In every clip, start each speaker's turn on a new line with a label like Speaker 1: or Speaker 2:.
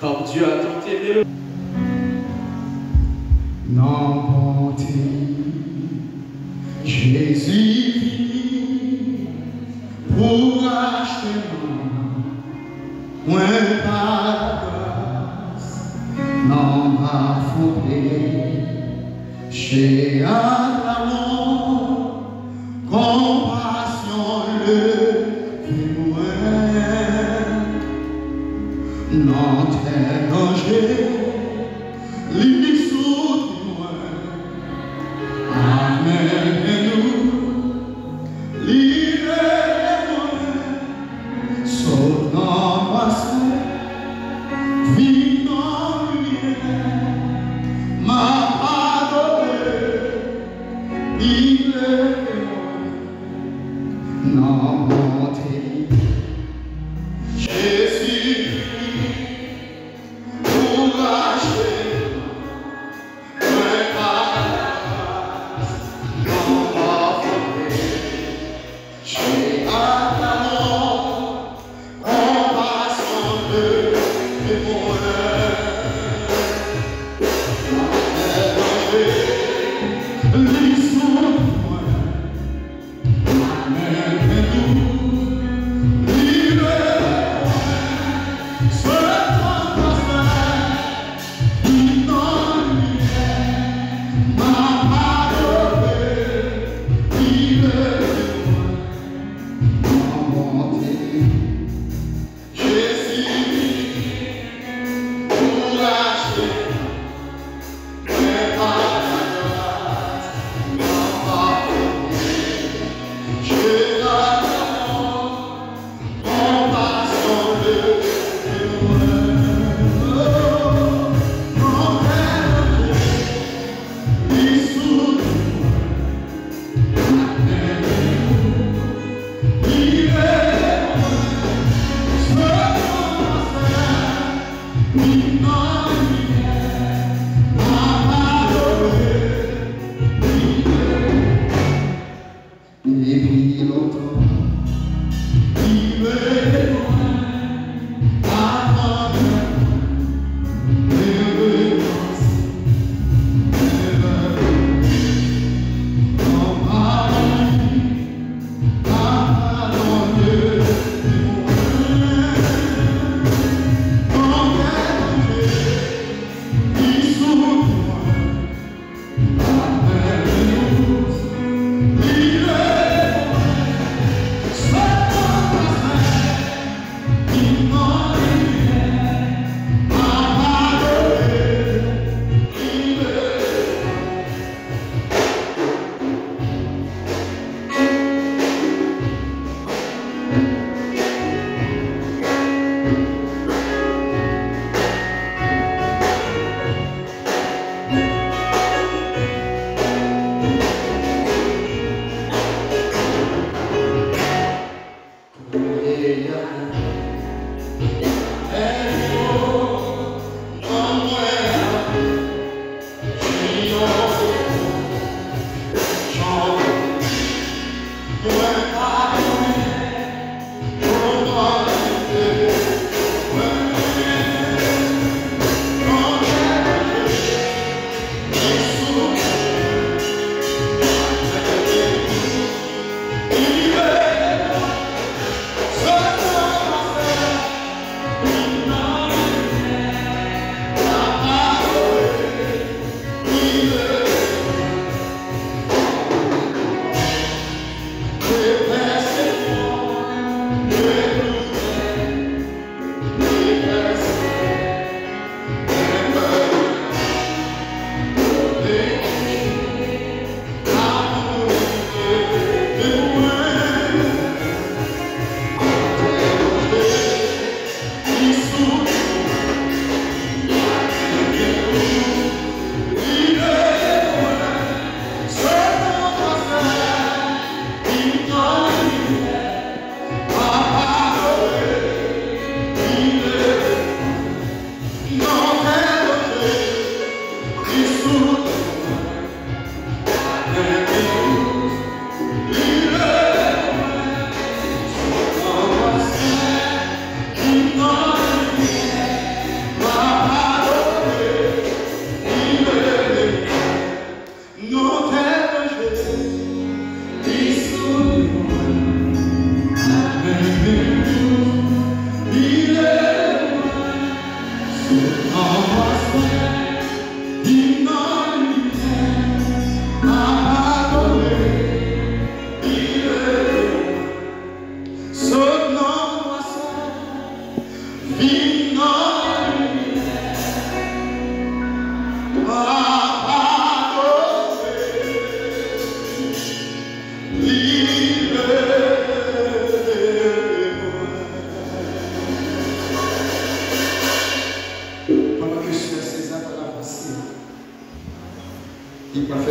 Speaker 1: Car Dieu a tant aimé le
Speaker 2: non bonté, Jésus pour acheter moi par grâce, non m'a fondé chez l'amour, compassion le témoin, non t'es l'unique soutien, amène-nous, libère-nous, sauve nos passés, vis nos lumières, ma pardonne, libère-nous, non bonté, Jésus, pour acheter.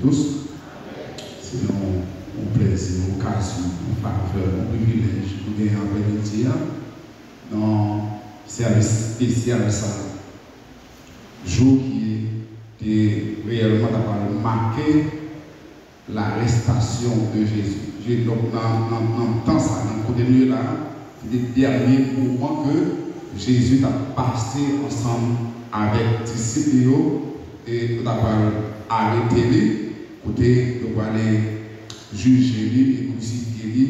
Speaker 2: tous. C'est un plaisir, une occasion, une faveur, un privilège pour gagner en après-midi dans service spécial ça. Jour qui est réellement marqué l'arrestation de Jésus. Donc, dans le temps, ça, dans le côté de là, c'est le dernier moment que Jésus a passé ensemble avec les disciples et nous avons arrêté lui, côté de aller juger lui et crucifier lui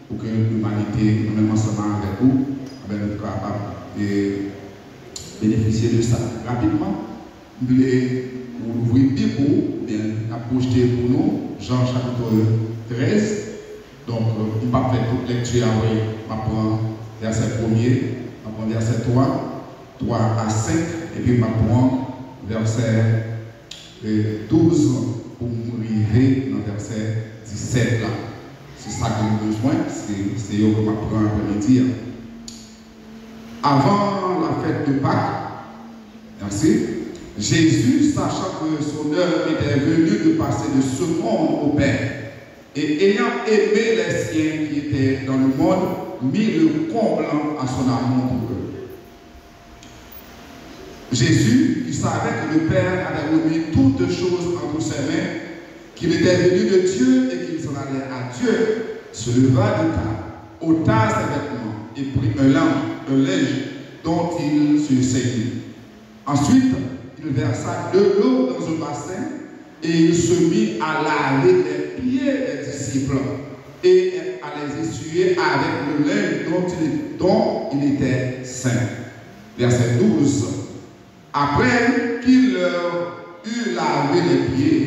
Speaker 2: pour que l'humanité, nous-mêmes ensemble avec vous, nous capables de bénéficier de ça. Rapidement, nous voulons ouvrir la Bible, bien projeter pour nous, Jean chapitre 13. Donc, on va faire toute lecture après, on va prendre verset 1er, on va prendre verset 3 à 5, et puis on va prendre verset 12 pour arriver dans verset 17 là. C'est ça que nous avons besoin, c'est ce que on va prendre après-midi. Avant la fête de Pâques, merci, Jésus, sachant que son heure était venue de passer de ce monde au Père, et ayant aimé les siens qui étaient dans le monde, mit le comblant à son amour pour eux. Jésus, qui savait que le Père avait remis toutes choses entre ses mains, qu'il était venu de Dieu et qu'il s'en allait à Dieu, se leva de table, ôta ses vêtements et prit un linge dont il se saisit. Ensuite, il versa de l'eau dans un bassin et il se mit à laver les pieds des disciples et à les essuyer avec le linge dont il était saint. Verset 12. Après qu'il leur eut lavé les pieds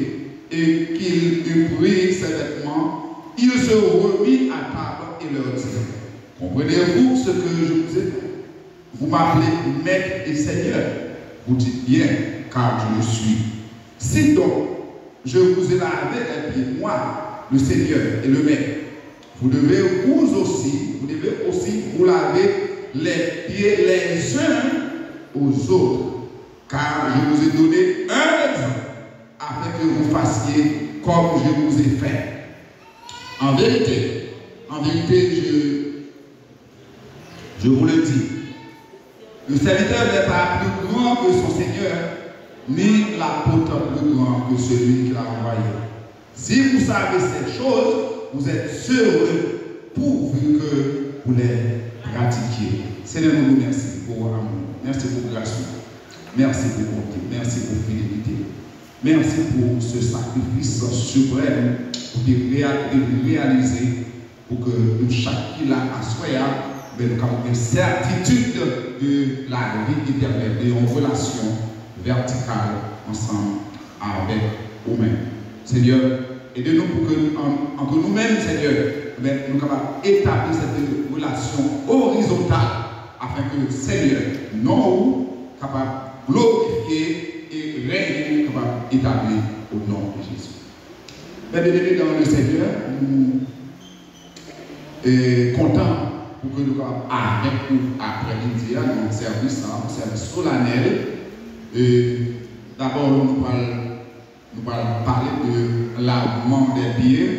Speaker 2: et qu'il eut pris ses vêtements, il se remit à table et leur dit: comprenez-vous ce que je vous ai fait? Vous m'appelez Maître et Seigneur. Vous dites bien, car je le suis. Si donc je vous ai lavé les pieds, moi, le Seigneur et le Maître, vous devez aussi vous laver les pieds les uns aux autres, car je vous ai donné un exemple afin que vous fassiez comme je vous ai fait. En vérité, je vous le dis, le serviteur n'est pas plus grand que son Seigneur, ni l'apôtre plus grand que celui qui l'a envoyé. Si vous savez ces choses, vous êtes heureux pourvu que vous les pratiquiez. Seigneur, nous vous remercions pour amour, merci pour grâce, merci pour bonté, merci pour fidélité, merci pour ce sacrifice suprême pour réaliser, pour que nous, chacun là, à soi, nous avons une certitude de la vie éternelle et en relation verticale ensemble avec nous-mêmes. Seigneur, aidez-nous pour que, entre nous-mêmes, Seigneur, nous sommes capables d'établir cette relation horizontale afin que, Seigneur, nous capables de glorifier et régner, capables d'établir au nom de Jésus. Bien-aimés dans le Seigneur, nous sommes contents pour que nous soyons avec vous après-midi dans un service solennel. D'abord, nous allons parler de lavement des pieds.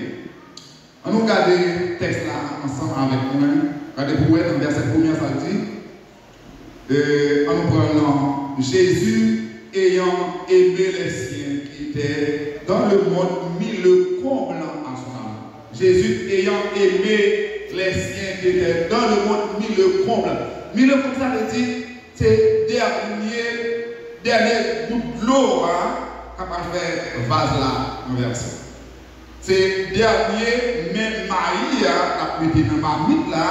Speaker 2: On nous regarde le texte là ensemble avec nous. Regardez pour vous, dans le verset 1er, ça dit, en nous prenant Jésus ayant aimé les siens qui étaient dans le monde, mit le comblant à son âme. Jésus ayant aimé les siens qui étaient dans le monde, mis le comble. Mis le comble, ça veut dire, c'est dernier bout de l'eau, capable de faire vase là, renversé. C'est dernier, même Marie, qui a mis dans ma mythe là,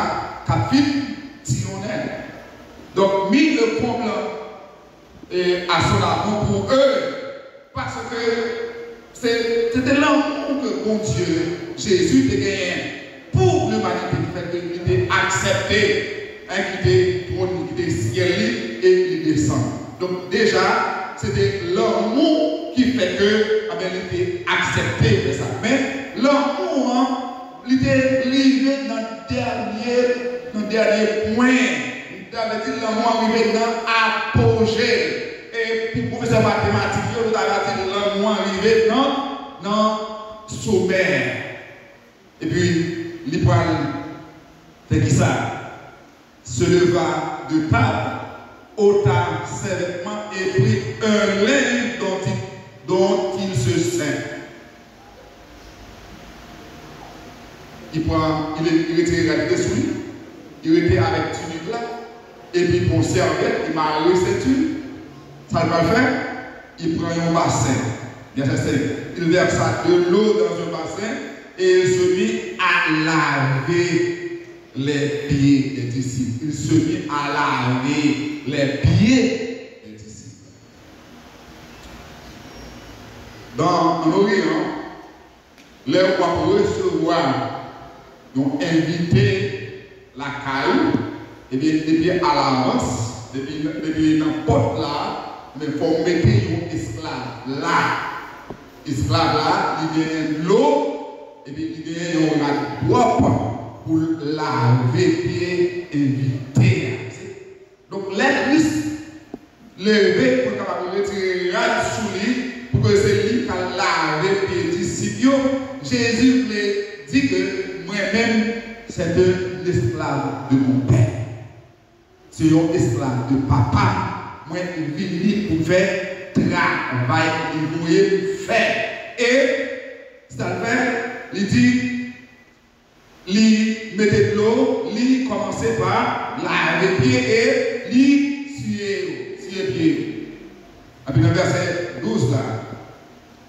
Speaker 2: qui a fait Sionel. Donc, mis le comble à son amour pour eux, parce que c'était l'amour que mon Dieu, Jésus, a gagné pour l'humanité qui fait qu'il était accepté, qui était ciel et il descend. Donc déjà, c'était l'amour qui fait qu'il était accepté de ça. Mais l'amour, il était arrivé dans le dernier point. L'amour arrivé dans l'apogée. Et pour le professeur mathématique, il a dit l'amour arrivé dans dans le sommaire. Et puis, il va faire qui ça? Se leva de table, ôta ses vêtements et prit un linge dont il se ceint. Il était dessus, il était avec tunique là, et puis pour serviette, il m'a arrêté cette tunique. Ça va faire, il prend un bassin. Il verse de l'eau dans un bassin et il se mit à laver les pieds des disciples. Il se mit à laver les pieds des disciples. Dans l'Orient, les rois pour recevoir, donc inviter la caille, et bien à l'avance, depuis n'importe là, mais il faut mettre un esclave là. Esclave là, il vient de l'eau, et puis il vient un propre pour laver pieds inviter. Donc l'église levé pour capable retirer la sous lui pour que c'est lui qui a lavé pieds disciples. Jésus dit que moi-même c'est un esclave de mon père. C'est un esclave de papa. Moi, je viens pour faire travail, il voulait faire. Et, ça fait, il dit, il mettait de l'eau, il commençait par laver les pieds et il suer les pieds. Et puis, dans le verset 12, là,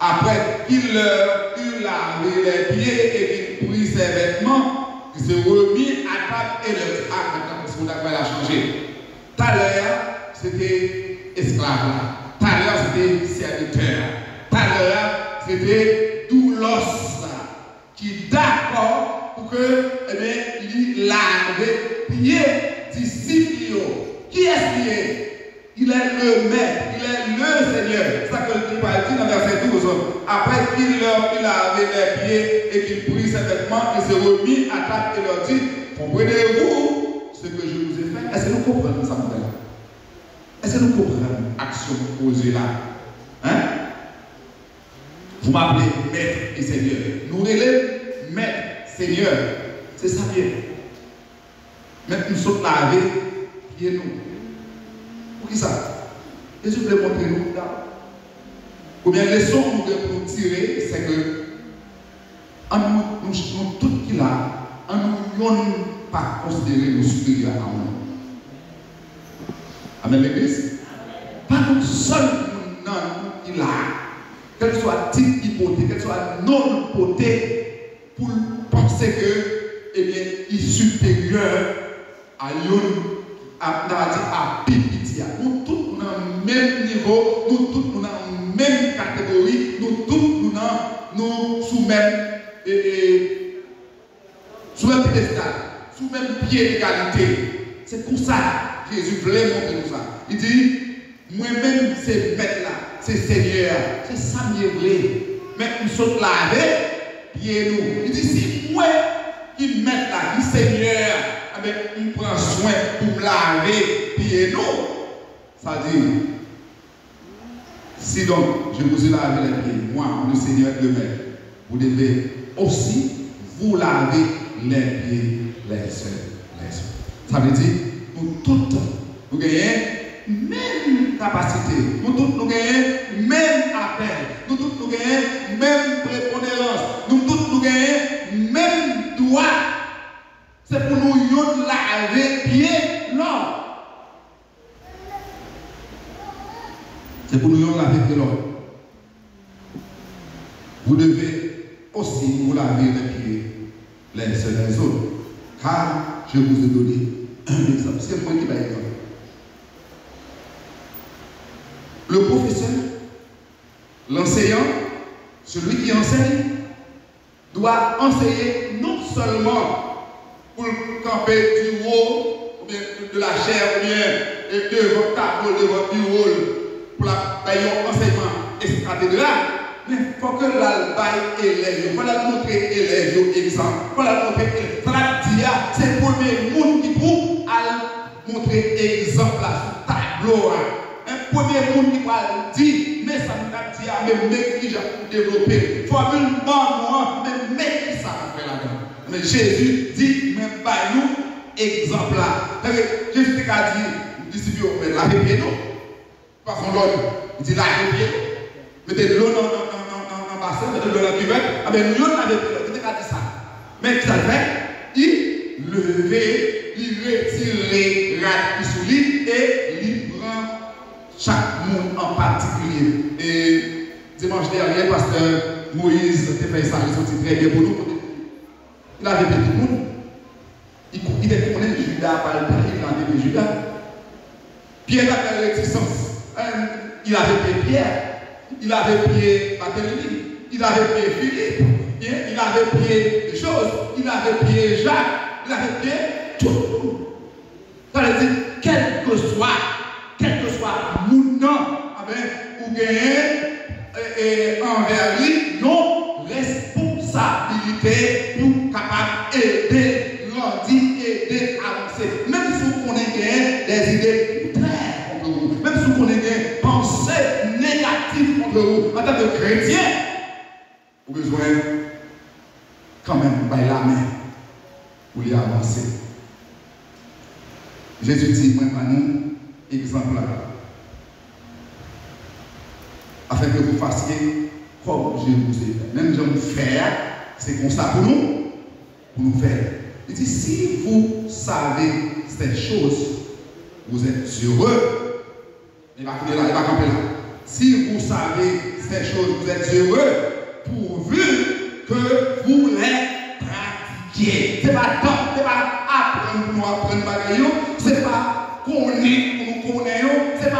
Speaker 2: après qu'il leur eut lavé les pieds et qu'il prit ses vêtements, il s'est remis à table et leur dit, ah, maintenant, parce que vous avez la changer. Tout à l'heure, c'était esclave. Tout à l'heure, c'était serviteur. Tout à l'heure, c'était doulos qui est d'accord pour que, eh bien, il lave pieds disciples. Qui est-ce qui est? Il est le maître, il est le Seigneur. C'est ça que le Bible dit dans verset 12. Après qu'il leur eut lavé les pieds et qu'il prit ses vêtements, il s'est remis à table et leur dit, comprenez-vous ce que je vous ai fait? Est-ce que nous comprenons ça, mon frère? Est-ce que nous comprenons l'action posée là? Hein? Vous m'appelez maître et Seigneur. Nous relèvons maître, Seigneur. C'est ça bien. Maintenant, nous sommes lavés, pieds nous. Pour qui ça? Jésus voulait montrer nous là. Combien de leçons nous devons tirer, c'est que nous tout qui là, nous ne pas considérer nos supérieurs à nous. Amen l'église. Pas nous seuls qui là, quel soit type hypothèque, quel soit non hypothèque, pour penser que, eh bien, il est supérieur à l'une, à Pipitia. Nous tous dans le même niveau, nous tous dans la même catégorie, nous tous nous sous même piédestal, sous même pied d'égalité. C'est pour ça que Jésus voulait montrer nous ça. Il dit, moi-même c'est maître là, c'est Seigneur, c'est ça que je voulais. Mais nous sommes lavés, pieds nous. Il dit, si moi qui maître là, qui Seigneur, on prend soin pour me laver pieds nous. Ça dit, si donc je vous ai lavé les pieds, moi, le Seigneur le maître, vous devez aussi vous laver les pieds les uns. Ça veut dire, nous tous, nous gagnons même capacité, nous tous nous gagnons même appel, nous tous nous gagnons même prépondérance, nous tous nous gagnons même droit. C'est pour nous laver pieds l'homme. C'est pour nous laver pieds l'homme. Vous devez aussi vous laver les pieds les uns les autres. Car je vous ai donné un exemple. C'est moi qui vais exemple. Le professeur, l'enseignant, celui qui enseigne, doit enseigner non seulement pour camper du haut, ou bien de la chair, ou bien devant tableau, devant bureau, pour la enseignement cathédrale, mais il faut que l'albaï élève, il faut la montrer élève, exemple, il faut la montrer élève. C'est le premier monde qui pour montrer exemple là, sur tableau. Un premier monde qui va dire, mais ça me dit mais négligeable pour développer. Formule bonne, mais mettez ça pour faire la donne. Mais Jésus dit, même pas nous, exemple là. Jésus a dit, disciples, lavez pied nous. Parce qu'on l'autre, il dit lavez pied. Mettez de l'eau dans le bassin, mettez de l'eau dans la cuvette. Ah ben l'eau lavez pied, il a dit ça. Mais ça fait, il levait, il retire les rats sous lui et il prend chaque monde en particulier. Et dimanche dernier, pasteur Moïse a fait ça, il est sorti très bien pour nous. Il avait fait tout le monde. Il était connu Judas par le père, il avait fait Judas. Pierre avait réticence. Il avait fait Pierre, il avait fait Barthélemy, il avait fait Philippe, il avait fait des choses, il avait fait Jacques, il avait fait tout le monde. Ça veut dire, quel que soit mon nom, ou gagner envers lui, non responsabilité pour capable d'aider, grandir, aider, avancer. Même si vous connaissez des idées contraires contre vous, même si vous connaissez des pensées négatives contre vous, en tant que chrétien, vous avez besoin quand même de la main pour y avancer. Jésus dit, moi, à nous, exemple là. Afin que vous fassiez comme je vous ai fait. Même je vous faire, c'est comme ça pour nous faire. Il dit, si vous savez ces choses, vous êtes heureux. Il va camper là. Si vous savez ces choses, vous êtes heureux, pourvu que vous les pratiquiez. Ce n'est pas tant, ce n'est pas apprendre pour nous apprendre bagaille, ce n'est pas connaître pour nous connaître, ce n'est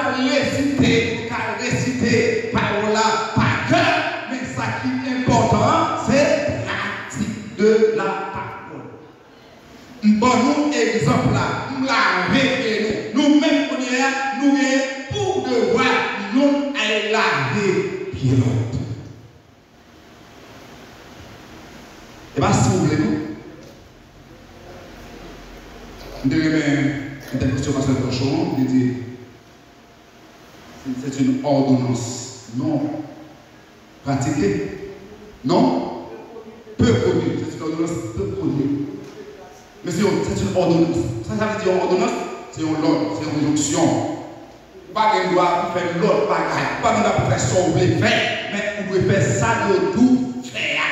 Speaker 2: pas réciter parole là par cœur, mais ça qui est important, c'est pratique de la parole. Bon, nous, exemple là, nous laver nous-mêmes, nous pour devoir, nous aller laver pied l'autre. Et bien, si vous voulez, nous devons une question à ce cochon, il dit, c'est une ordonnance non pratiquée, non peu connue. C'est une ordonnance peu connue. Mais c'est une ordonnance. Ça veut dire ordonnance, c'est un ordre, c'est une injonction. Pas qu'on doit faire l'autre bagaille, pas qu'on doit faire ça, vous pouvez faire, mais vous pouvez faire ça de tout faire.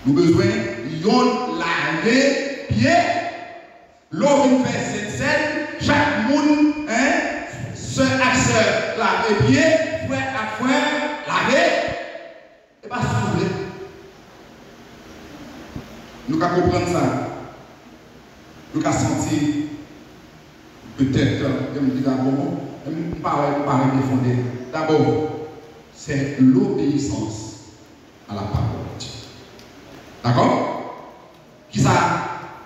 Speaker 2: Nous avons besoin de laver pied, l'eau vient faire cette scène, chaque monde, sœur à sœur, laver pied, frère à frère, laver, et pas souffler. Nous avons comprendre ça. Nous avons senti, peut-être, comme je dis d'abord, pas défendre. D'abord, c'est l'obéissance à la parole de Dieu. D'accord? Qui ça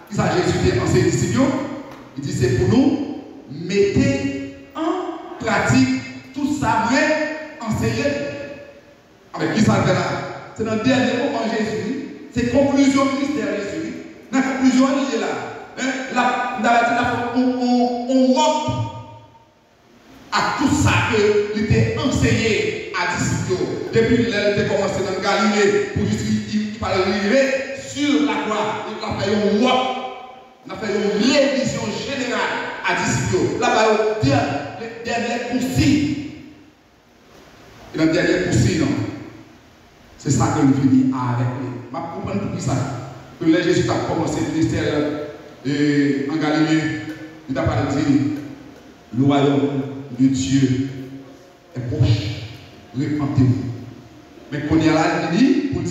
Speaker 2: Jésus dit en ses disciples? Il dit c'est pour nous, mettez en pratique tout ça, mais enseignez. Avec qui ça fait là? C'est dans le dernier moment Jésus, c'est conclusion ministère Jésus. Dans la conclusion, il est là. On rompt à tout ça qu'il était enseigné à disciples. Depuis qu'il a commencé dans le Galilée, pour il parlait sur la croix, il a fait un rompt. On a fait une révision générale à disciples. Là-bas, le dernier consigne. Et le dernier consigne, c'est ça que nous finissons avec lui. Je comprends tout ça. Que là, Jésus a commencé le ministère en Galilée, il a parlé de le royaume de Dieu est proche. Répentez-vous. Mais quand il y a là, il dit, vous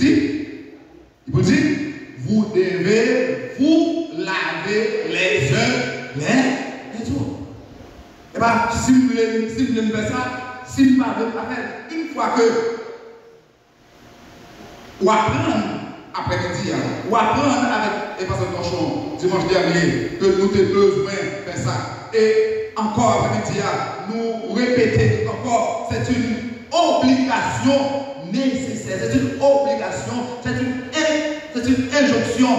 Speaker 2: dit, vous devez vous laver les uns les autres. Et bien, si vous voulez faire ça, si vous m'avez pas fait, une fois que vous apprenez après-midi, ou apprendre avec les pasteurs Torchon dimanche dernier que nous avons besoin de faire ça. Et encore après-midi, nous répéter encore, c'est une obligation nécessaire, c'est une obligation, c'est une injonction,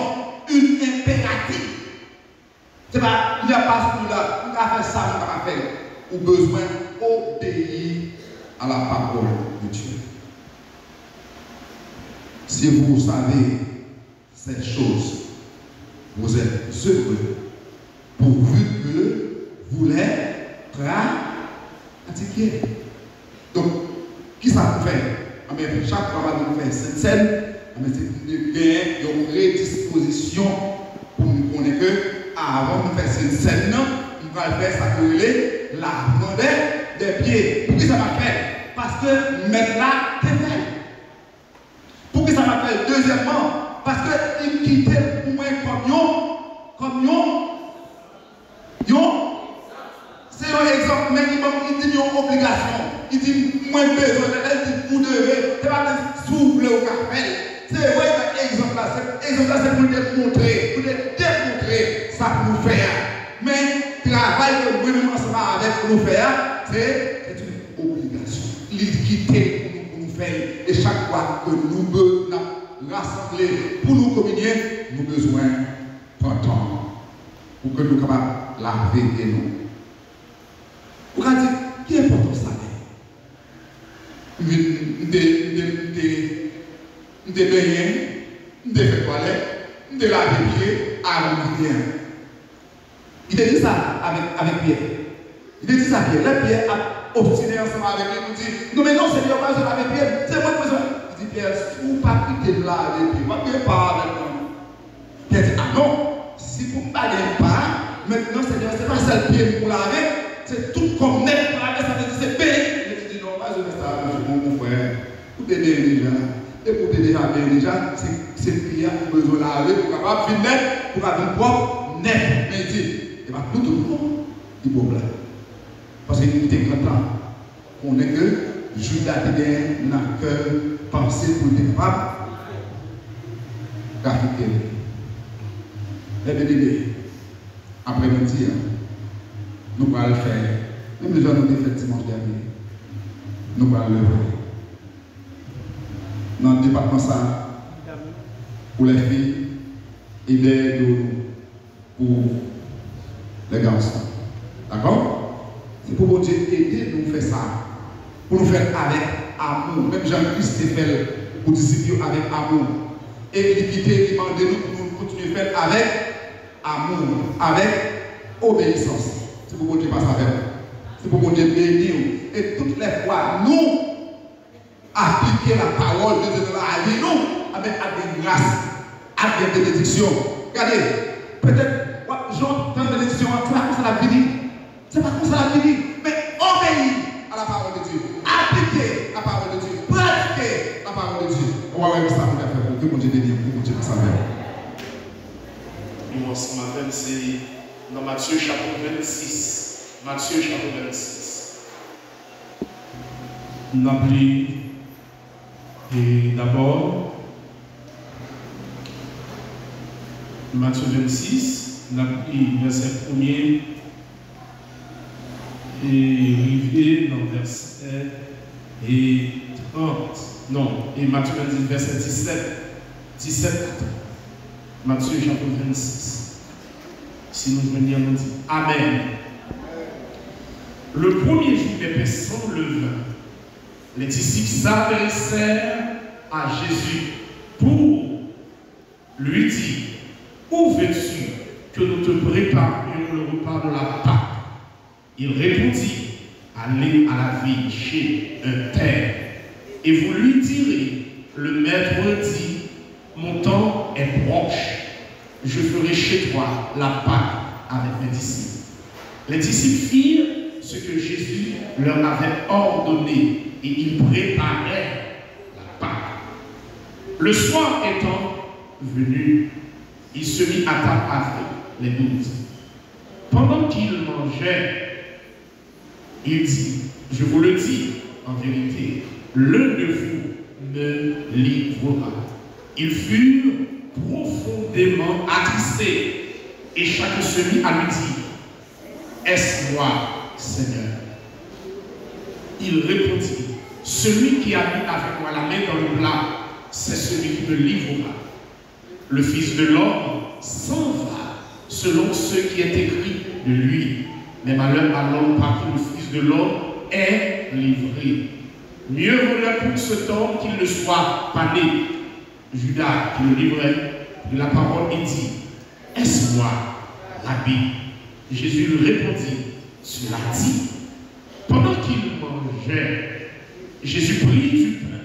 Speaker 2: une impérative. C'est pas, il n'y a pas ce là, on va faire ça, on va faire. Ou besoin d'obéir à la parole de Dieu. Si vous savez ces choses, vous êtes heureux, pourvu que vous les pratiquiez. Donc, qui ça vous fait? Chaque fois que vous faites cette scène, c'est une prédisposition pour nous connaître que avant de faire cette scène, nous allons faire ça pour la des pieds. Pour qui ça m'a fait? Parce que maintenant, c'est fait. Pour qui ça m'a fait? Deuxièmement, parce qu'il quittait pour moi comme c'est un exemple, mais il dit une obligation. Il dit moins besoin, il dit vous devez, c'est pas de souffler au café. C'est vrai que l'exemple là, c'est pour te montrer, pour te démontrer ça pour nous faire. Mais le travail que nous ensemble avec nous faire, c'est une obligation. Il est quitté pour nous faire. Et chaque fois que nous nous rassembler pour nous communier, nous avons besoin d'un temps pour que nous soyons capables de laver et nous. Vous avez dit, qui est important ça? De baigner, de faire toilette, de laver les pieds avant de rien. Il a dit ça avec Pierre. Il a dit ça à Pierre. Là, Pierre a obstiné ensemble avec lui. Il dit, non mais non, c'est Pierre, pas besoin avec Pierre. C'est moi qui besoin. Il dit, Pierre, si vous ne pas quitter là avec Pierre, moi, Pierre pas avec moi. Pierre dit, ah non, si vous ne parlez pas, maintenant, c'est pas seul Pierre pour laver, c'est tout comme net pour laver, ça veut dire c'est payé. Il dit, non, pas je reste avec mon frère. Vous t'aider déjà. Et pour t'aider déjà, c'est Pierre qui a besoin de laver pour capable de net, pour avoir une propre net. Mais il dit, et bien tout le monde du problème. Parce qu'il était content. On est que Judas n'a que pensé pour être capable d'afficher. Les bébés, après-midi, nous allons le faire. Même les gens nous ont fait dimanche dernier. Nous allons le faire. Dans le département ça, pour les filles, il est pour les garçons. D'accord? C'est pour bon Dieu aider nous faire ça. Pour nous faire avec amour. Même Jean-Christ fait pour disciples avec amour. Et l'équité demande nous pour nous continuer à faire avec amour, avec obéissance. C'est pour bon Dieu passer avec nous. C'est pour bon Dieu bénir. Et toutes les fois, nous appliquer la parole de Dieu dans la vie, nous, avec des grâces, avec des bénédictions. Regardez, peut-être, Jean, dans la bénédiction, c'est pas comme ça la vie. C'est pas comme ça la vie. Mais obéir à la parole de Dieu. Appliquer la parole de Dieu. Pratiquer la parole de Dieu. On va voir ça pour faire pour que mon Dieu bénisse, pour que mon Dieu fasse avec.
Speaker 1: Moi, ce matin, c'est dans Matthieu chapitre 26. Matthieu chapitre 26. Nous avons pris d'abord Matthieu 26, nous avons pris verset 1er et arrivé dans verset 30. Non, et Matthieu 26, verset 17 à Matthieu chapitre 26. Si nous venions nous dire Amen. Le premier jour des pains sans levain, les disciples s'adressèrent à Jésus pour lui dire: où veux-tu que nous te préparions le repas de la Pâque? Il répondit: allez à la ville chez un tel, et vous lui direz: le maître dit, mon temps est proche, je ferai chez toi la Pâque avec mes disciples. Les disciples firent ce que Jésus leur avait ordonné, et ils préparaient la Pâque. Le soir étant venu, il se mit à table avec les 12. Pendant qu'il mangeait, il dit: je vous le dis en vérité, l'un de vous me livrera. Ils furent profondément attristés, et chacun se mit à lui dire: est-ce moi, Seigneur? Il répondit: celui qui a mis avec moi la main dans le plat, c'est celui qui me livrera. Le Fils de l'homme s'en va selon ce qui est écrit de lui. Mais malheur à l'homme par qui le Fils de l'homme est livré. Mieux vaudrait pour cet homme qu'il ne soit pas né. Judas, qui le livrait, de la parole, il dit, est-ce moi, Rabbi? Jésus lui répondit, cela dit. Pendant qu'il mangeait, Jésus prit du pain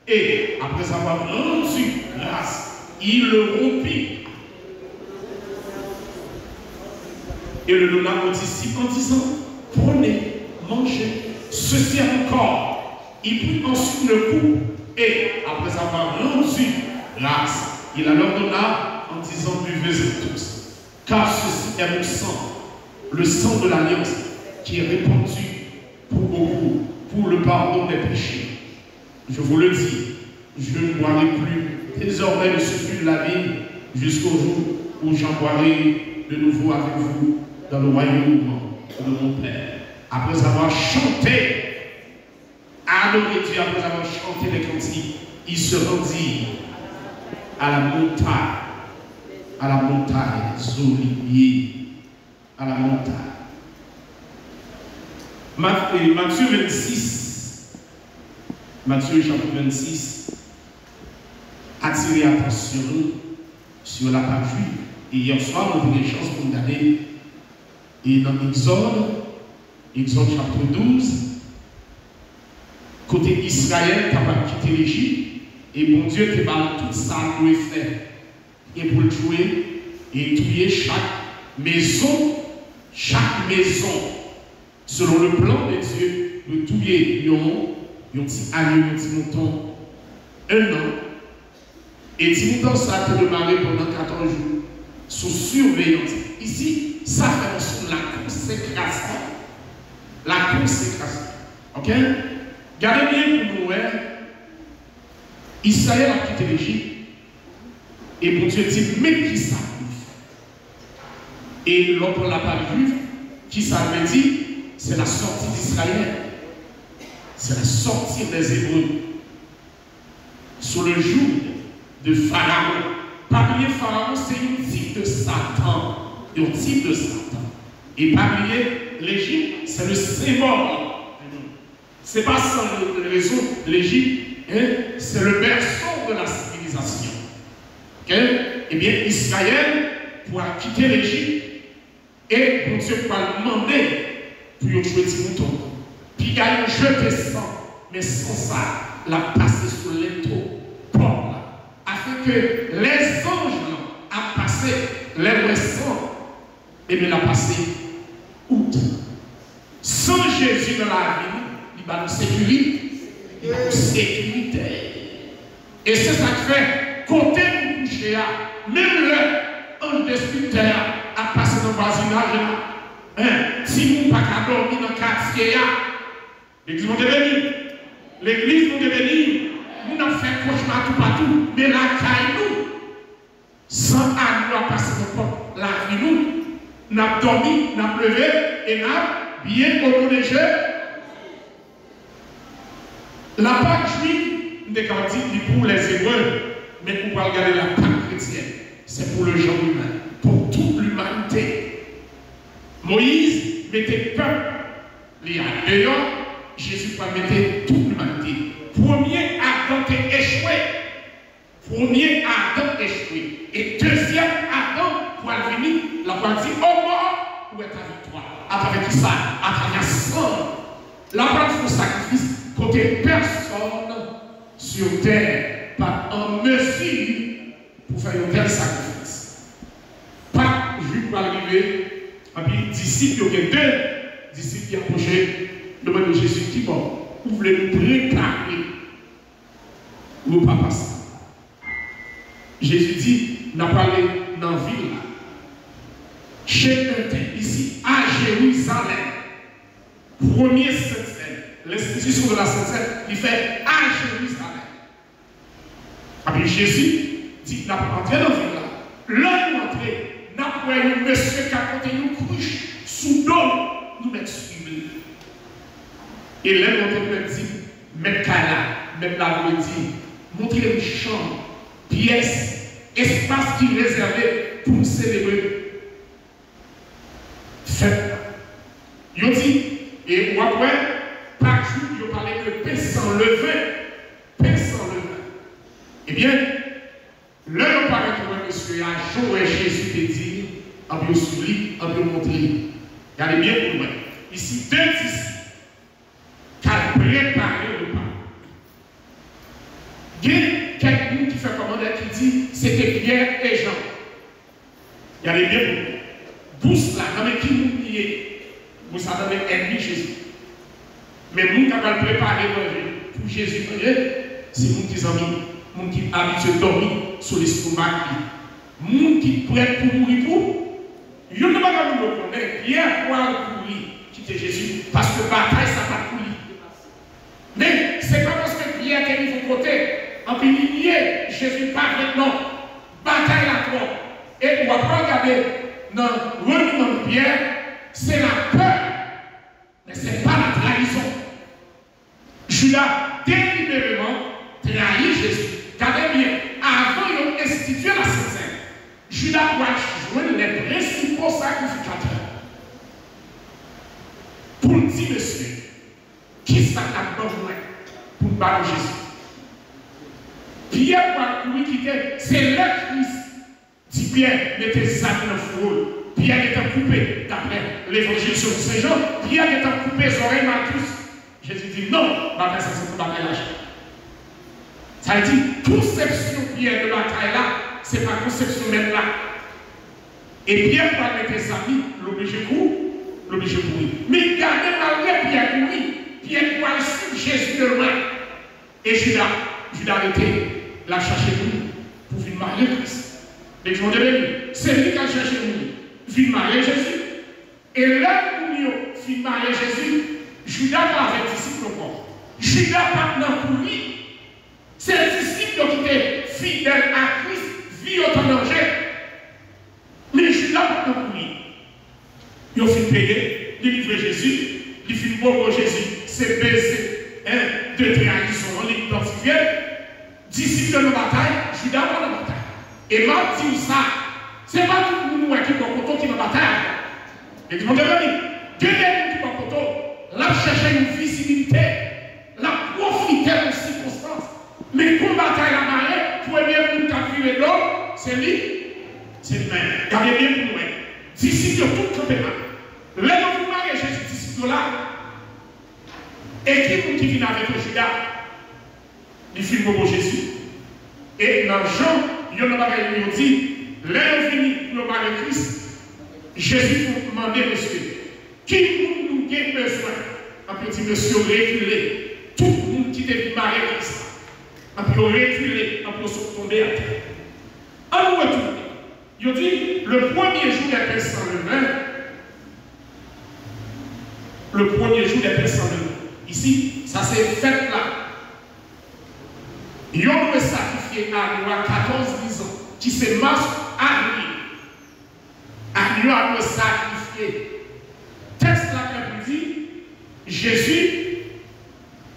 Speaker 1: et, après avoir rendu grâce, il le rompit et le donna aux disciples en disant, prenez, mangez, ceci est mon corps. Il prit ensuite le coupe et, après avoir rendu grâce, il la leur donna en disant, buvez-en tous, car ceci est mon sang, le sang de l'alliance qui est répandu pour beaucoup, pour le pardon des péchés. Je vous le dis, je ne boirai plus désormais de ce fruit de la vie jusqu'au jour où j'en boirai de nouveau avec vous dans le royaume de mon Père. Après avoir chanté, adoré Dieu, après avoir chanté les cantiques, il se rendit à la montagne des Oliviers, à la montagne. Matthieu 26, Matthieu chapitre 26, attirer attention sur la page juive. Et hier soir, nous avons des chances pour nous aller. Et dans Exode chapitre 12, côté Israël, tu as quitté l'Égypte, et bon Dieu te parle tout ça pour le faire. Et pour le jouer, et tuer chaque maison, selon le plan de Dieu, de tuer un petit agneau, un petit mouton, un an. Et petit mouton, ça a été démarré pendant 14 jours, sous surveillance. Ici, ça fait mention de la consécration. La consécration. Ok? Gardez bien pour nous, Israël a quitté l'Égypte. Et bon Dieu dit, mais qui ça? Et l'autre la parole juive, qui ça veut dire? C'est la sortie d'Israël. C'est la sortie des Hébreux. Sous le joug de Pharaon. Parmi les Pharaons, c'est un type de Satan. Un type de Satan. Et parmi l'Égypte, c'est le symbole. Ce n'est pas sans raison, l'Égypte, c'est le berceau de la civilisation. Okay? Eh bien, Israël pourra quitter l'Égypte et bon Dieu pourra demander pour y jouer des moutons. Puis il y a un jeu de sang, mais sans ça, la passer sur l'étau, afin que les anges a passé les sang, et bien la passer outre. Sans Jésus dans la vie, il va nous sécuriser, il va nous sécurité. Et c'est ça qui fait, côté nous coucher, même le ange d'esprit terre a passé dans le voisinage. Si nous ne pas dormir dans le quartier, l'église nous bénir. L'église nous bénir. Nous n'avons fait cauchemar tout partout, mais la caille nous, sans avoir passé dans la vie nous, nous avons dormi, nous avons levé et nous avons bien protégé. La Pâque juive, nous avons dit pour les Hébreux, mais pour regarder la Pâque chrétienne, c'est pour le genre humain, pour toute l'humanité. Moïse mettait peuple, il y a dehors, Jésus va mettre toute l'humanité. Premier Adam est échoué. Premier Adam échoué. Et deuxième Adam, pour venir, la voix dit, oh mort, où est ta victoire? À travers qui ça? À travers sang. La voix fait sacrifice, côté personne sur terre, pas en mesure pour faire un tel sacrifice. Pas juste pour arriver, et puis disciples, il y a deux disciples qui approchaient le nom de Jésus qui bon. Vous voulez nous préparer ou pas passer. Jésus dit, n'a parlé dans la ville, chez un ici, à Jérusalem, premier Sainte-Seine, l'institution de la Sainte-Seine, il fait à Jérusalem. Après Jésus dit, n'a pas entré dans la ville là. Là, nous entrons, n'a pas un monsieur qui a compté une couche sous l'eau, nous mettons sur lui. Et là, on dit, mettre là, mettre là, on dit, montrer une chambre, pièce, espace qui est réservé pour célébrer. Faites. Il dit, et après, par jour, il parlait de paix sans levain. en peu souris, en peu montrer. Regardez bien pour moi. Ici, deux disciples qui ont préparé le repas. Il y a quelqu'un qui fait commander qui dit c'était Pierre et Jean. Regardez bien pour moi. Bousse là, dans qui nous liez, vous savez, ennemi Jésus. Mais nous qui avons préparé pour Jésus, c'est nous qui sommes nous qui habitués à dormir sur l'estomac. Nous qui prêts pour mourir pour. Je ne vais pas vous reconnaître. Pierre croit courir, quitter Jésus, parce que bataille, ça va courir. Mais ce n'est pas parce que Pierre est mis de côté, en pilier, Jésus pas maintenant. Bataille la croix. Et on va pas regarder dans le reniement de Pierre, c'est la peur, mais ce n'est pas la trahison. Judas délibérément trahi Jésus. Regardez bien, avant d'instituer la Sainte-Seine, Judas doit jouer les principaux sacrificateurs. Pour dire, monsieur, qui ça a besoin pour battre Jésus? Pierre doit courir quitter, c'est le Christ. Si Pierre mettait ça dans le four, Pierre était coupé, d'après l'évangile sur Saint Jean, Pierre était coupé les oreilles Marcus. Jésus dit non, bataille ça c'est pour bataille là. Ça veut dire, conception Pierre de bataille là, c'est pas conception même là. Et Pierre va mettre ses amis, l'obligé courir, l'obligé courir. Mais regardez malgré Pierre courir, Pierre doit suivre Jésus de loin. Et Judas était là chercher pour venir marier Christ. Mais je vous dis, c'est lui qui a cherché nous, venir marier Jésus. Et là où il vient marier Jésus, Judas va avec disciple encore. Judas pas dans pour lui. C'est le disciple qui était fidèle à Christ, vit au danger. Mais Judas pas dans pour lui. Il a fait payer, il livre Jésus, il fait boire Jésus, c'est baisé de trahison, on l'identifie. Disciple de la bataille, Judas pas dans la bataille. Et m'a dit ça, c'est pas tout le monde qui est dans qui est dans la bataille. Et tu m'as dit, Dieu est qui est dans la chercher une visibilité, la profiter de circonstances. Mais pour bataille la marée, pour bien nous calculer l'homme, c'est lui. C'est lui-même. Regardez bien pour nous. Disciple de tout campement. Là, vous mariez Jésus, disciple là. Et qui vient avec le Judas, il filme pour Jésus. Et dans Jean, il y a un qui dit, là, on finit pour le marier Christ. Jésus vous demander, monsieur, qui nous a besoin? Un petit monsieur reculé. Tout le monde qui devait marier Christ. Un peu reculé, un peu tomber à terre. En nous retourner, il dit, le premier jour des pains sans levain, le premier jour des pains sans levain. Ici, ça s'est fait là. Ils ont sacrifié à Noah 14 ans, qui se marche à lui. À lui, on a sacrifié. Texte là qui dit, Jésus,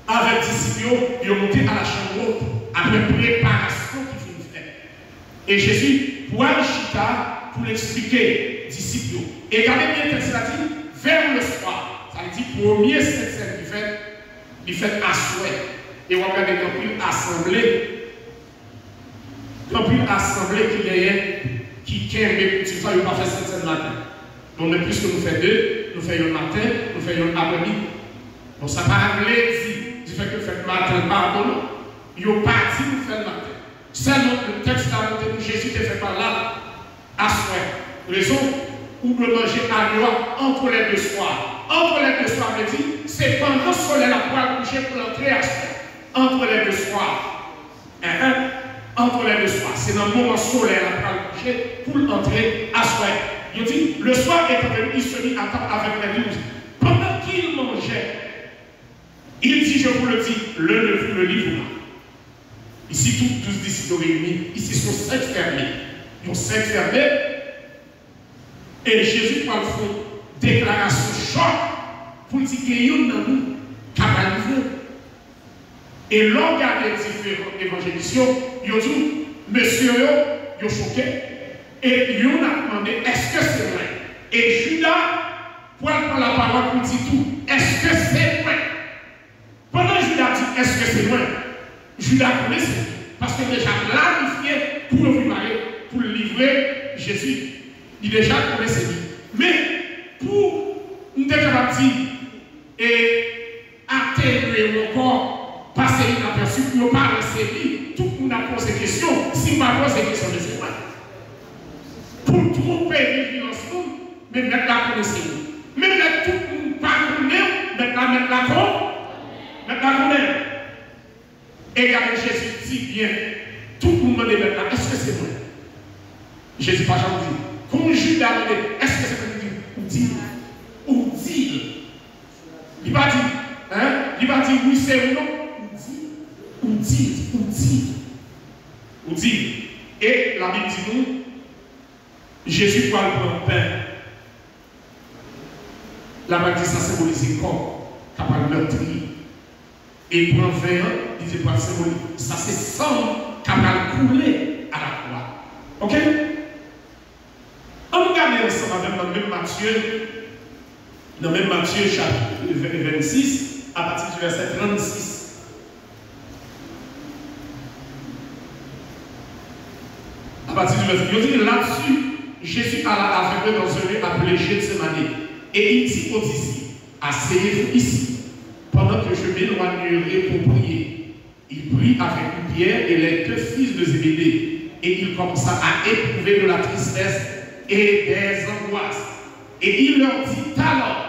Speaker 1: avec disciples, il est monté à la chambre après préparation qu'il faut faire. Et Jésus, pour aller chita, pour l'expliquer, disciples. Et regardez bien le texte là dit, vers le soir. Ça veut dire, premier scène il fait à souhait. Et on regarde quand une assemblée qui aime, tu vois, il va faire cette matin. Donc, puisque nous faisons deux, nous faisons le matin, nous faisons l'après-midi. Donc, ça va dire, du fait que vous faites le matin, pardon, il n'y a pas dit nous faire le matin. Seulement, le texte a montré que Jésus te fait par là, à souhait. Raison, où le manger à noix entre les deux soirs. Entre les deux soirs, je dis, c'est pendant le soleil la poêle coucher pour l'entrée à souhait. Entre les deux soirs. Entre les deux soirs. C'est dans le moment solaire la poêle coucher pour l'entrée à souhait. Il dit, le soir est venu, il se mit à table avec les 12. Pendant qu'il mangeait, il dit, je vous le dis, l'un de vous le livre. Ici, tous 12 disciples réunis, ici sont 5 fermés. Ils ont 5 fermés. Et Jésus, par le fond, déclaration choc pour dire qu'il y a un nous qui a livré. Et l'on regarde les différents évangélistes, ils ont dit, monsieur, ils ont choqué. Et ils ont demandé, est-ce que c'est vrai? Et Judas, pour prendre la parole pour dire tout, est-ce que c'est vrai? Pendant que Judas dit, est-ce que c'est vrai? Judas connaissait, parce que déjà planifié pour le marier, pour livrer Jésus. Il déjà connaissait lui. Mais pour nous être capable de dire et atténuer encore, passer inaperçu pour ne pas rester tout le monde a posé des questions. Si je ne pose des questions, c'est quoi? Pour tromper les violences, mais mettre la connaissance. Même mettre tout le monde pas connaître, mettre la connaître. Et regardez, Jésus dit bien, tout le monde est maintenant, est-ce que c'est vrai? Jésus pas jamais dit. Comme Judas a dit, est-ce que c'est vrai? Ou dit. Il va dire, hein? Il va dire oui, c'est ou non? Ou dit. Et la Bible dit nous, Jésus prend le pain. La Bible dit ça symbolise le corps, capable de meurtrir. Et il prend le vin, il dit pas symboliser. Ça c'est sang capable de couler à la croix. Ok? On regarde ensemble avec dans même Matthieu chapitre 26, à partir du verset 36. À partir du verset, il dit là-dessus, Jésus alla avec eux dans un lieu appelé Gethsémani. Et il dit aux disciples, asseyez-vous ici, pendant que je m'éloignerai pour prier. Il prit avec une Pierre et les deux fils de Zébédée, et il commença à éprouver de la tristesse et des angoisses. Et il leur dit, alors,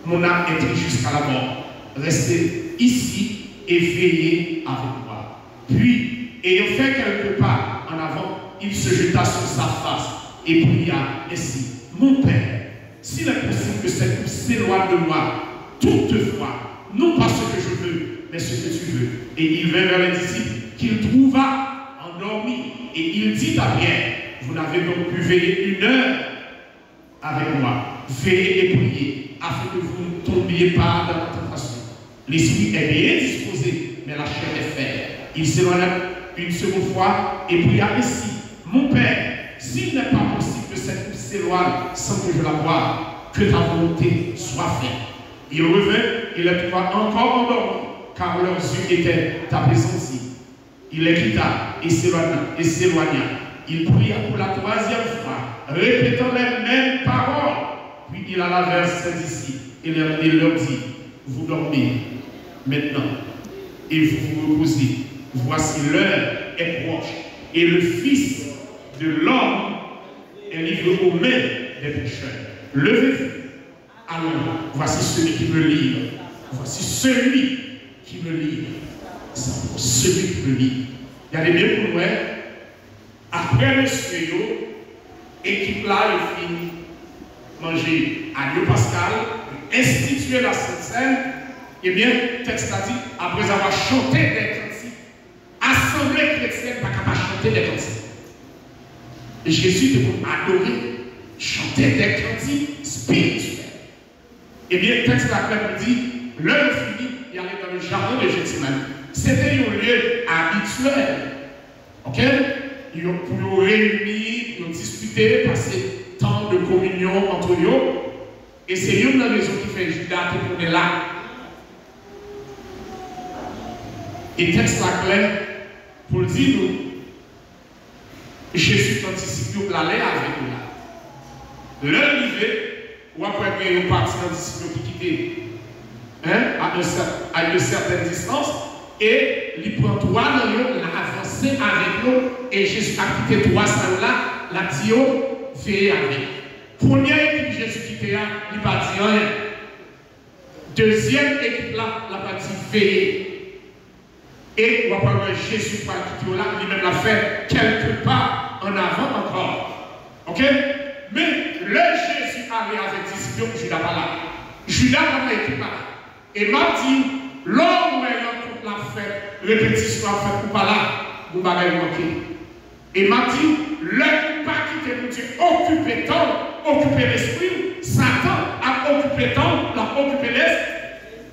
Speaker 1: mon âme est triste jusqu'à la mort. Restez ici et veillez avec moi. Puis, ayant fait quelques pas en avant, il se jeta sur sa face et pria ainsi, mon Père, s'il est possible que cette coupe s'éloigne de moi, toutefois, non pas ce que je veux, mais ce que tu veux. Et il vint vers les disciples qu'il trouva endormis. Et il dit à Pierre, vous n'avez donc pu veiller 1 heure avec moi. Veillez et priez, afin que vous ne tombiez pas dans la tentation. L'esprit est bien disposé, mais la chair est faible. Il s'éloigna une seconde fois et pria ainsi, mon Père, s'il n'est pas possible que cette coupe s'éloigne sans que je la boive, que ta volonté soit faite. Il revint et les trouva encore endormis, car leurs yeux étaient apaisantis. Il les quitta et s'éloigna. Il pria pour la 3e fois, répétant les mêmes paroles. Puis il alla vers ses disciples et leur dit, vous dormez maintenant et vous vous reposez. Voici l'heure est proche et le Fils de l'homme est livré aux mains des pécheurs. Levez-vous. Alors, voici celui qui me livre. Voici celui qui me livre. C'est pour celui qui me livre. Il y a des bien pour moi. Après le studio, équipe là, il finit manger à Dieu Pascal, instituer la Sainte Seine. Eh bien, le texte a dit, après avoir chanté des cantiques, assemblée chrétienne pas capable de chanter des cantiques. Et Jésus était pour adorer, chanter des cantiques spirituels. Eh bien, le texte là dit, l'heure finie, il allait dans le jardin de Gethsémani. C'était un lieu habituel. Ok? Pour nous réunir, pour nous discuter, passer temps de communion entre eux. Et c'est une des raisons qui fait Judas qu'on est là. Et texte là clair pour dire nous, Jésus anticipe l'aller avec nous là. L'heure arrivée, ou après que nous partions dans disciples qui quittent à une certaine distance, et il prend 3 dans l'eau, il a avancé avec nous, et Jésus a quitté 3 salles là, la Dio veillé avec. Première équipe Jésus quitté là, il n'a pas dit rien. Deuxième équipe là, il n'a pas dit veiller. Et on va voir Jésus par quitter là, lui-même l'a fait quelque part en avant encore. Ok? Mais le Jésus allait avec disciples, Judas pas là. Judas n'a pas été là. Et m'a dit, l'homme où elle a fait, répétition a fait pour pas là, vous m'avez manqué. Et m'a dit, le pas quitter pour Dieu, occuper temps, occuper l'esprit, Satan a occupé temps, l'a occupé l'esprit.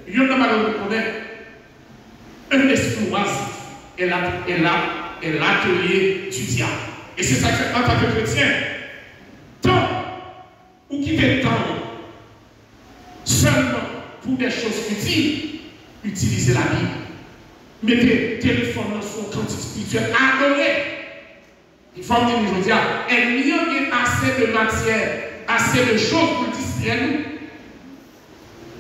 Speaker 1: Il y a un esprit oisif est l'atelier du diable. Et c'est ça que en tant que chrétien, tant ou quitter temps seulement pour des choses utiles, utilisez la Bible. Mettez téléphone dans son cantique spirituel, adorez. Il faut dire aujourd'hui, il y a assez assez de matière, assez de choses pour distraire nous.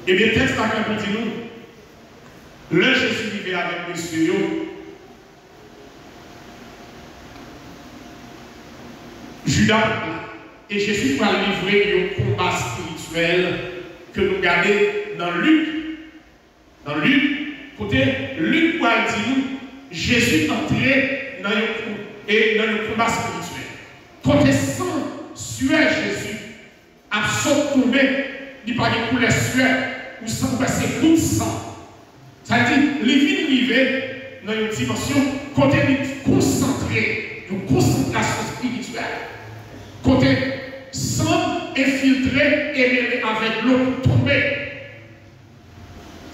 Speaker 1: Et bien, le texte là qu'on dit nous, le Jésus vivait avec monsieur. Judas et Jésus va livrer un combat spirituel que nous gardons dans Luc. Dans Luc, côté Luc va dire nous, Jésus entrait dans le combat spirituel. Côté sang, sueur Jésus, a sauté tombé, il n'y a pas de couleur sueur, ou sans passer tout le sang. Ça veut dire, les vignes vivent dans une dimension, côté concentré, une concentration spirituelle. Côté sang infiltré et mêlé avec l'eau pour tomber.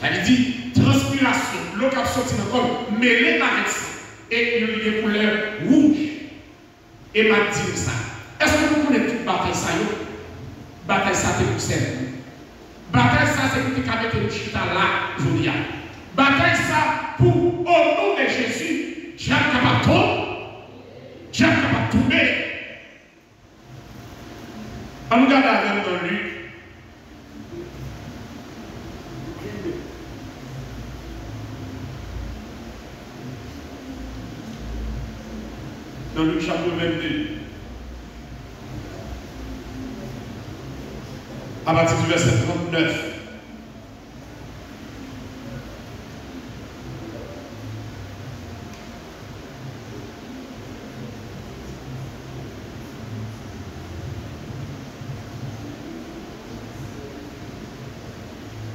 Speaker 1: Ça veut dire transpiration, l'eau qui a sorti dans le corps, mêlée avec ça. Et il y a une couleur rouge. Et m'a dit ça. Est-ce que vous connaissez toute bataille ça? Bataille ça, c'est pour servir. Bataille ça, c'est pour te mettre une chita là, je dis. Bataille ça, pour, au nom de Jésus, Dieu est capable de tomber. On regarde avec dans Luc. Dans Luc chapitre 22. À partir du verset 39.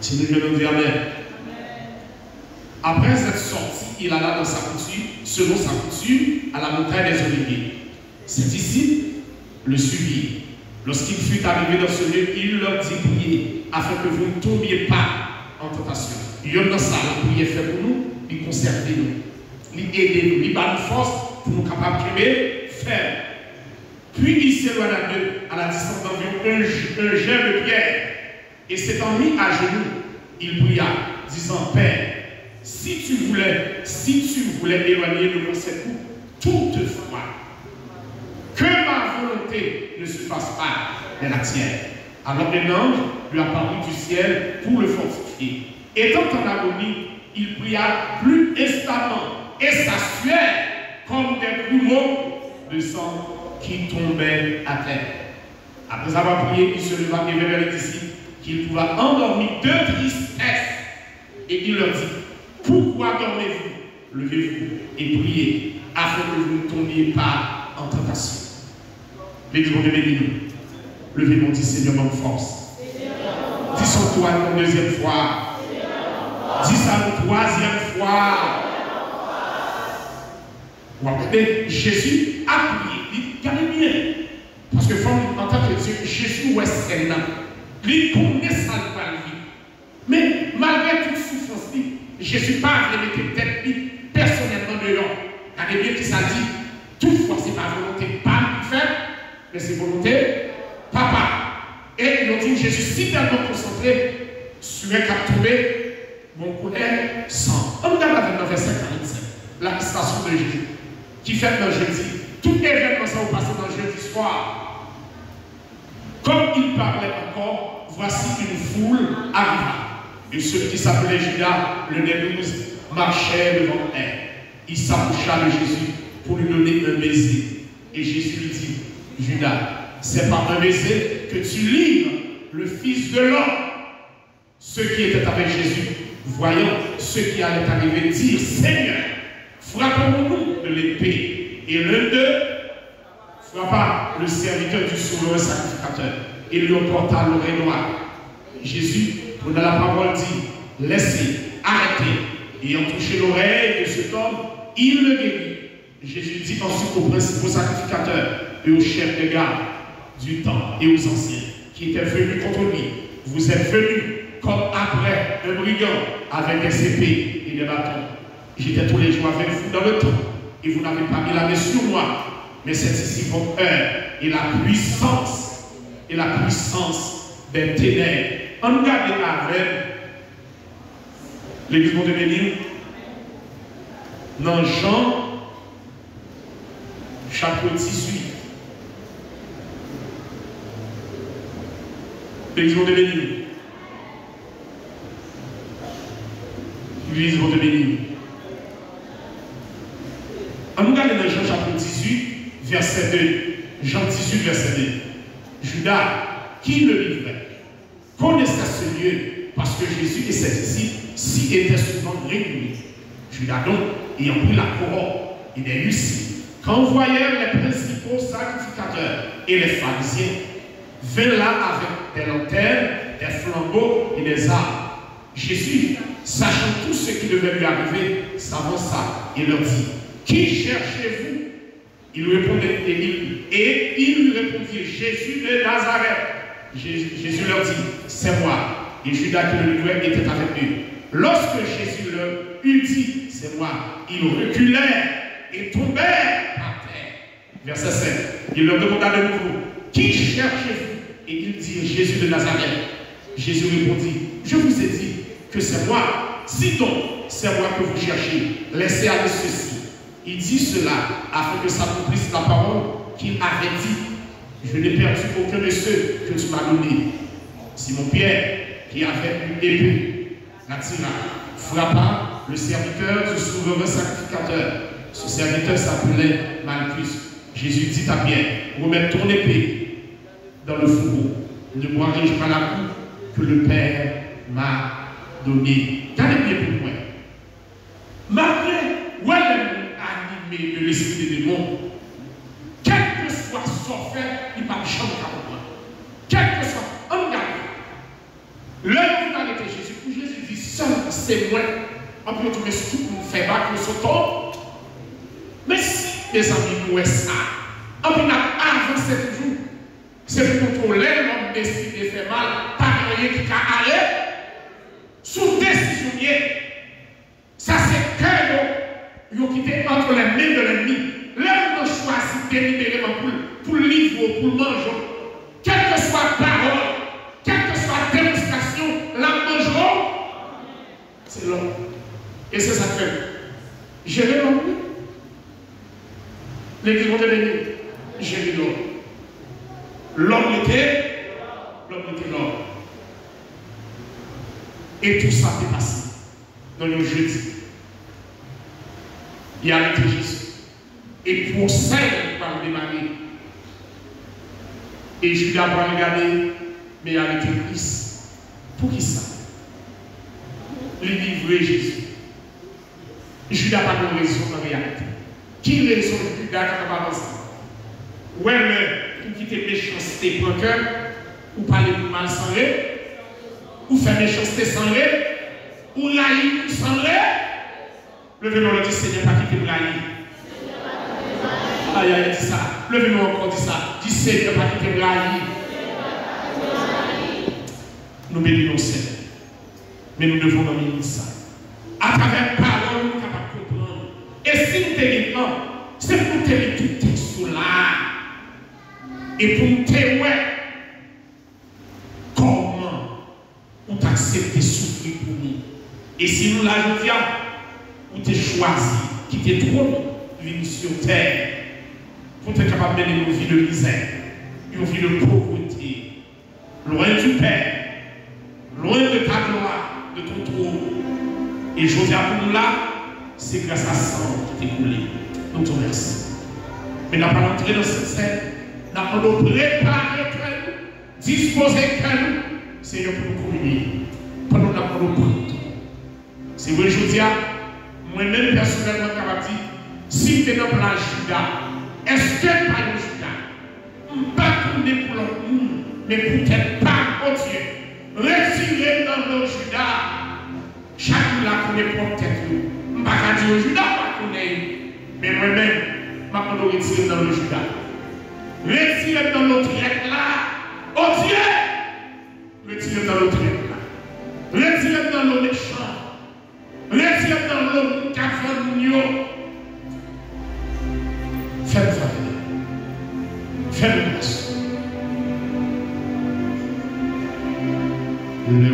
Speaker 1: Si nous venons dire Amen. Après cette sortie, il alla dans sa coutume, selon sa coutume, à la montagne des Oliviers. Ses disciples le suivirent. Lorsqu'il fut arrivé dans ce lieu, il leur dit priez, afin que vous ne tombiez pas en tentation. Il y a dans ça, la prière fait pour nous, il conserve nous, il aide nous, il bat nous force pour nous capables de faire. Puis il s'éloigna d'eux à la distance d'environ un jet de pierre. Et s'étant mis à genoux, il pria, disant, Père, si tu voulais éloigner de mon secours, toutefois, que ma volonté ne se fasse pas, mais la tienne. Alors un ange lui apparut du ciel pour le fortifier. Étant en agonie, il pria plus instamment, et sa sueur comme des grumeaux de sang qui tombaient à terre. Après avoir prié, il se leva et vers les disciples qu'il trouva endormis de tristesse. Et il leur dit, pourquoi dormez-vous? Levez-vous et priez, afin que vous ne tombiez pas en tentation. L'église de béni nous. Levez-nous, dit Seigneur, mon force. Dis son toi une deuxième fois. Dis ça une troisième fois. Vous regardez, Jésus a prié. Regardez bien. Parce que en tant que Dieu, Jésus est celle-là. Il connaît ça de la vie. Mais malgré toute souffrance, Jésus pas mettre tête personnellement dehors. Regardez bien qui ça dit. Toutefois, ce n'est pas volonté pas de faire, mais c'est volonté papa. Et ils ont dit Jésus si tellement concentré sur un cap tombé, mon colère sang. On regarde avec le verset 45, la station de Jésus, qui fait dans jeudi. Tout événement ça va passer dans jeudi soir. Comme il parlait encore, voici une foule arriva. Et celui qui s'appelait Judas, le nez 12, marchait devant elle. Il s'approcha de Jésus pour lui donner un baiser. Et Jésus lui dit, Judas, c'est par un baiser que tu livres le Fils de l'homme. Ceux qui étaient avec Jésus, voyant ce qui allait arriver, dirent, Seigneur, frappons-nous de l'épée. Et l'un d'eux frappa le serviteur du souverain sacrificateur et lui emporta l'oreille droite. Jésus, prenant la parole, dit, laissez, arrêtez. Ayant touché l'oreille de cet homme, il le guérit. Jésus dit ensuite aux principaux sacrificateurs et aux chefs de garde du temps et aux anciens qui étaient venus contre lui, vous êtes venus comme après un brigand avec des épées et des bâtons. J'étais tous les jours avec vous dans le temps et vous n'avez pas mis la main sur moi. Mais c'est ici votre heure et la puissance des ténèbres. On regarde avec l'église de bénir dans Jean chapitre 18. L'église va te bénir. L'église va te bénir. On nous regarde dans Jean chapitre 18, verset 2. Jean 18, verset 2. Judas, qui le livrait, connaissait ce lieu parce que Jésus et ses disciples s'y étaient souvent réunis. Judas donc, ayant pris la couronne, il est lucide. Quand voyèrent les principaux sacrificateurs et les pharisiens, vint là avec des lanternes, des flambeaux et des armes. Jésus, sachant tout ce qui devait lui arriver, s'avança et leur dit, qui cherchez-vous? Il lui répondait, et il lui répondit, Jésus de Nazareth. Jésus leur dit, c'est moi. Et Judas qui le livrait était avec eux. Lorsque Jésus leur eut dit, c'est moi, ils reculèrent et tombèrent par terre. Verset 7. Il leur demanda de nouveau, qui cherchez-vous? Et ils dirent, Jésus de Nazareth. Jésus répondit, je vous ai dit que c'est moi. Si donc c'est moi que vous cherchez, laissez aller ceci. Il dit cela afin que s'accomplisse la parole qu'il avait dit. Je n'ai perdu aucun de ceux que tu m'as donnés. Simon Pierre, qui avait une épée, la tira, frappa le serviteur du souverain sacrificateur. Ce serviteur s'appelait Malchus. Jésus dit à Pierre, remets ton épée dans le fourreau. Ne boirai-je pas la coupe que le Père m'a donnée? Gardez bien pour moi. Malgré où elle est animée de l'esprit des démons, quel que soit son fait, il va jamais comprendre. Quel que soit, on regarde. L'heure où il était Jésus, où Jésus dit, seul c'est moi. On peut trouver tout le monde fait battre le sauton. Mais si les amis nous ça, on peut avancer toujours. C'est pour contrôler l'homme décide de faire mal, pas rien qui a allé sous décision. Ça c'est que vous quittez entre les mains de l'ennemi. L'homme nous choisit délibérément pour le livre, pour le manger. Quelle que soit parole, quelle que soit démonstration, la mangeront. C'est l'homme. Et c'est ça que gérer l'homme. L'église va te bénir. Gérer l'homme. L'homme était l'homme. Et tout ça s'est passé dans le jeudi. Il a arrêté Jésus. Et pour ça, il va démarrer. Et Judas va regarder, mais il a arrêté Christ. Pour qui ça? Il livrer Jésus. Judas n'a pas de raison en réalité. Qui raison Judas qui n'a pas pensé? Ouais, mais pour quitter méchanceté pour cœur, ou parler de mal sans ré, ou faire méchanceté sans ré, ou laïc sans ré. Levez-nous le dit, Seigneur, pas quitter laïc. Aïe, aïe, dit ça. Levez-nous encore, dit ça. Dit Seigneur, pas quitter laïc. Nous bénissons Seigneur. Mais nous devons nommer ça. À travers parole, nous sommes capables de comprendre. Et si nous sommes c'est pour nous tenir tout texte là. Et pour nous témoigner comment on t'accepte souffrir pour nous. Et si nous l'avons dit, on t'a choisi, qui t'est trop venu sur terre, pour être capable de mener une vie de misère, une vie de pauvreté, loin du Père, loin de ta gloire, de ton trône. Et je viens pour nous là, c'est grâce à ça qui t'est coulé. Nous te remercions. Mais nous n'avons pas entré dans cette scène. Nous avons préparé que nous, disposé que nous, Seigneur, pour nous communier. Pendant que nous avons pris. C'est vrai, je dis, moi-même personnellement, capable de dire, si tu es dans le plan Judas, est-ce que pas le Judas? Pas pour des pour l'autre monde, mais pour tes pas, oh Dieu. Retirez dans nos Judas. Chacun là connaît propre tête. Je ne vais pas dire Judas, pas connaître. Mais moi-même, je vais retirer dans le Judas. Retirez dans notre traite là. Oh Dieu! Retirez dans notre traite là. Retirez dans nos méchants. Retirez dans nos cafés. Faites faveur. Faites grâce. Le